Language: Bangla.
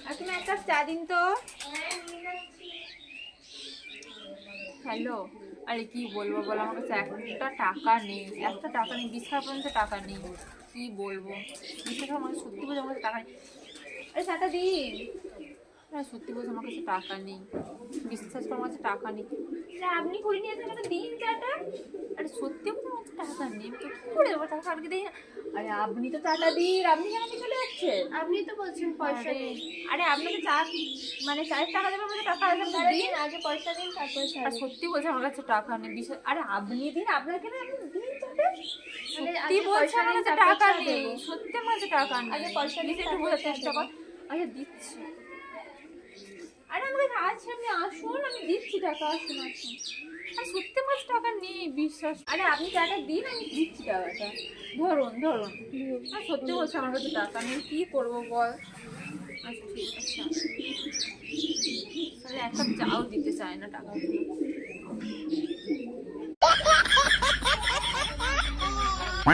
আর তুমি এক কাপ চা দিন তো। হ্যালো, আরে কি বলবো বলো, আমার কাছে একটা টাকা নেই, একটা টাকা নেই, বিশাল পর্যন্ত টাকা নেই। কি বলবো, বিশ্বাস আমার সত্যি বলছে আমার কাছে টাকা নেই। আরে চাটা দিন। না সত্যি বলছে আমার কাছে টাকা নেই, বিশ্বাস করে আমার কাছে টাকা নেই। আপনি করে নিয়েছেন, একটা দিন চাটা। আরে সত্যি বলছে আমার কাছে টাকা নেই, তো কি করে দেবো টাকা? আর কি দিই না। আরে আপনি তো টাকা দিন, আপনি কেন চলে যাচ্ছেন? আপনি তো বলছেন পয়সা নেই। আরে আপনাকে চা মানে চায়ের টাকা দেবে, আমাকে টাকা আছে দিন। আগে পয়সা দিন তারপরে আর সত্যি বলছে আমার কাছে টাকা নেই, বিশেষ আরে আপনি দিন, আপনার কেন আপনি দিন চাটা। সত্যি বলছে আমার কাছে টাকা নেই, সত্যি আমার কাছে টাকা নেই। আগে পয়সা দিন, একটু বোঝার চেষ্টা কর। আচ্ছা দিচ্ছি। আরে আমার কাছে আছে, আপনি আসুন, আমি দিচ্ছি টাকা, আসুন আসুন। আর সত্যি আমার কাছে টাকা নেই, বিশ্বাস। আরে আপনি টাকা দিন, আমি দিচ্ছি টাকাটা। ধরুন ধরুন। আর সত্যি বলছে আমার কাছে টাকা নেই, কি করবো বল। আচ্ছা ঠিক আছে, তাহলে এক কাপ চাও দিতে চায় না টাকা।